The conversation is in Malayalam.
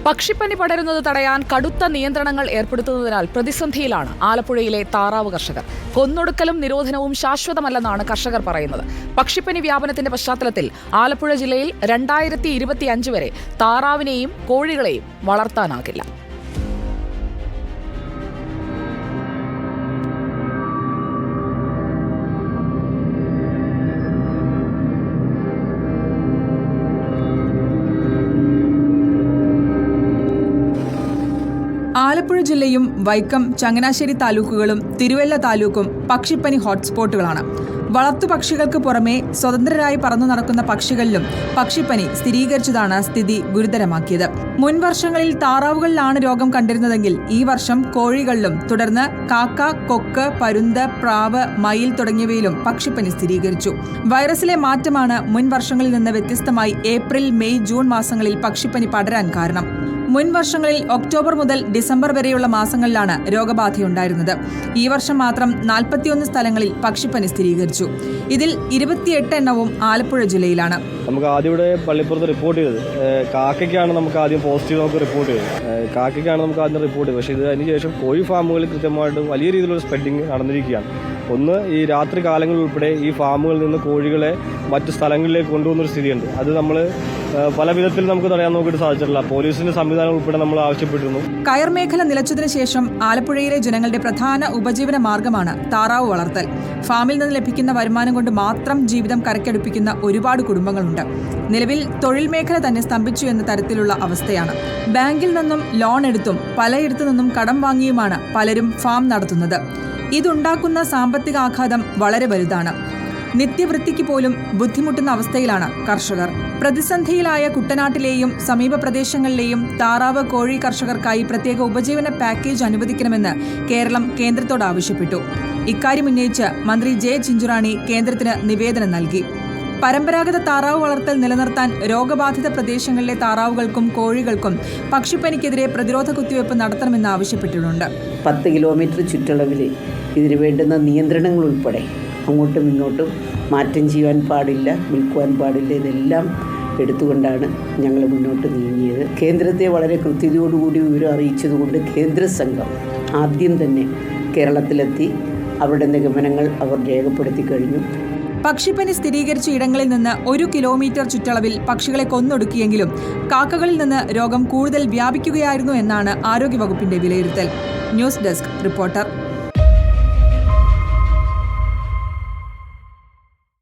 പക്ഷിപ്പനി പടരുന്നത് തടയാൻ കടുത്ത നിയന്ത്രണങ്ങൾ ഏർപ്പെടുത്തുന്നതിനാൽ പ്രതിസന്ധിയിലാണ് ആലപ്പുഴയിലെ താറാവ് കർഷകർ. കൊന്നൊടുക്കലും നിരോധനവും ശാശ്വതമല്ലെന്നാണ് കർഷകർ പറയുന്നത്. പക്ഷിപ്പനി വ്യാപനത്തിന്റെ പശ്ചാത്തലത്തിൽ ആലപ്പുഴ ജില്ലയിൽ 2025 വരെ താറാവിനെയും കോഴികളെയും വളർത്താനാകില്ല. ആലപ്പുഴ ജില്ലയും വൈക്കം, ചങ്ങനാശ്ശേരി താലൂക്കുകളും തിരുവല്ല താലൂക്കും പക്ഷിപ്പനി ഹോട്ട്സ്പോട്ടുകളാണ്. വളർത്തുപക്ഷികൾക്ക് പുറമെ സ്വതന്ത്രരായി പറന്നു നടക്കുന്ന പക്ഷികളിലും പക്ഷിപ്പനി സ്ഥിരീകരിച്ചതാണ് സ്ഥിതി ഗുരുതരമാക്കിയത്. മുൻ വർഷങ്ങളിൽ താറാവുകളിലാണ് രോഗം കണ്ടിരുന്നതെങ്കിൽ ഈ വർഷം കോഴികളിലും തുടർന്ന് കാക്ക, കൊക്ക്, പരുന്ത്, പ്രാവ്, മയിൽ തുടങ്ങിയവയിലും പക്ഷിപ്പനി സ്ഥിരീകരിച്ചു. വൈറസിലെ മാറ്റമാണ് മുൻ വർഷങ്ങളിൽ നിന്ന് വ്യത്യസ്തമായി ഏപ്രിൽ, മെയ്, ജൂൺ മാസങ്ങളിൽ പക്ഷിപ്പനി പടരാൻ കാരണം. മുൻ വർഷങ്ങളിൽ ഒക്ടോബർ മുതൽ ഡിസംബർ വരെയുള്ള മാസങ്ങളിലാണ് രോഗബാധയുണ്ടായിരുന്നത്. ഈ വർഷം മാത്രം 41 സ്ഥലങ്ങളിൽ പക്ഷിപ്പനി സ്ഥിരീകരിച്ചു. ഇതിൽ 28 എണ്ണവും ആലപ്പുഴ ജില്ലയിലാണ്. നമുക്ക് ആദ്യം ഇവിടെ പള്ളിപ്പുറത്ത് റിപ്പോർട്ട് ചെയ്തത് കാക്കയ്ക്കാണ് നമുക്ക് ആദ്യം പോസിറ്റീവ് നമുക്ക് റിപ്പോർട്ട് ചെയ്തത്. കാക്കയ്ക്കാണ് നമുക്ക് ആദ്യം റിപ്പോർട്ട് ചെയ്തത്. പക്ഷേ അതിനുശേഷം കോഴി ഫാമുകളിൽ കൃത്യമായിട്ട് വലിയ രീതിയിലുള്ള സ്പ്രെഡിങ് നടന്നിരിക്കുകയാണ്. ഒന്ന്, ഈ രാത്രി കാലങ്ങളിൽ ഉൾപ്പെടെ ഈ ഫാമുകളിൽ നിന്ന് കോഴികളെ മറ്റു സ്ഥലങ്ങളിലേക്ക് കൊണ്ടുപോകുന്നൊരു സ്ഥിതിയുണ്ട്. അത് നമ്മൾ പല വിധത്തിൽ നമുക്ക് തടയാൻ നോക്കിയിട്ട് സാധിച്ചിട്ടില്ല. പോലീസിന്റെ സംവിധാനം ഉൾപ്പെടെ നമ്മൾ ആവശ്യപ്പെട്ടിരുന്നു. കയർ മേഖല നിലച്ചതിനു ശേഷം ആലപ്പുഴയിലെ ജനങ്ങളുടെ പ്രധാന ഉപജീവന മാർഗമാണ് താറാവ് വളർത്തൽ. ഫാമിൽ നിന്ന് ലഭിക്കുന്ന വരുമാനം കൊണ്ട് മാത്രം ജീവിതം കരക്കടുപ്പിക്കുന്ന ഒരുപാട് കുടുംബങ്ങളുണ്ട്. നിലവിൽ തൊഴിൽ മേഖല തന്നെ സ്തംഭിച്ചു എന്ന തരത്തിലുള്ള അവസ്ഥയാണ്. ബാങ്കിൽ നിന്നും ലോൺ എടുത്തും പലയിടത്തു നിന്നും കടം വാങ്ങിയുമാണ് പലരും ഫാം നടത്തുന്നത്. ഇതുണ്ടാക്കുന്ന സാമ്പത്തിക ആഘാതം വളരെ വലുതാണ്. നിത്യവൃത്തിക്ക് പോലും ബുദ്ധിമുട്ടുന്ന അവസ്ഥയിലാണ് കർഷകർ. പ്രതിസന്ധിയിലായ കുട്ടനാട്ടിലെയും സമീപ പ്രദേശങ്ങളിലെയും താറാവ്, കോഴി കർഷകർക്കായി പ്രത്യേക ഉപജീവന പാക്കേജ് അനുവദിക്കണമെന്ന് കേരളം കേന്ദ്രത്തോട് ആവശ്യപ്പെട്ടു. ഇക്കാര്യം ഉന്നയിച്ച് മന്ത്രി ജെ ചിഞ്ചുറാണി കേന്ദ്രത്തിന് നിവേദനം നൽകി. പരമ്പരാഗത താറാവ് വളർത്തൽ നിലനിർത്താൻ രോഗബാധിത പ്രദേശങ്ങളിലെ താറാവുകൾക്കും കോഴികൾക്കും പക്ഷിപ്പനിക്കെതിരെ പ്രതിരോധ കുത്തിവയ്പ് നടത്തണമെന്ന് ആവശ്യപ്പെട്ടിട്ടുണ്ട്. 10 കിലോമീറ്റർ ചുറ്റളവിൽ ഇതിന് വേണ്ടുന്ന നിയന്ത്രണങ്ങൾ ഉൾപ്പെടെ അങ്ങോട്ടും ഇങ്ങോട്ടും മാറ്റം ചെയ്യാൻ പാടില്ല, വിൽക്കുവാൻ പാടില്ല, ഇതെല്ലാം എടുത്തുകൊണ്ടാണ് ഞങ്ങൾ മുന്നോട്ട് നീങ്ങിയത്. കേന്ദ്രത്തെ വളരെ കൃത്യതയോടുകൂടി വിവരം അറിയിച്ചതുകൊണ്ട് കേന്ദ്ര സംഘം ആദ്യം തന്നെ കേരളത്തിലെത്തി അവരുടെ നിഗമനങ്ങൾ അവർ രേഖപ്പെടുത്തി കഴിഞ്ഞു. പക്ഷിപ്പനി സ്ഥിരീകരിച്ച ഇടങ്ങളിൽ നിന്ന് 1 കിലോമീറ്റർ ചുറ്റളവിൽ പക്ഷികളെ കൊന്നൊടുക്കിയെങ്കിലും കാക്കകളിൽ നിന്ന് രോഗം കൂടുതൽ വ്യാപിക്കുകയായിരുന്നു എന്നാണ് ആരോഗ്യവകുപ്പിന്റെ വിലയിരുത്തൽ. News desk reporter.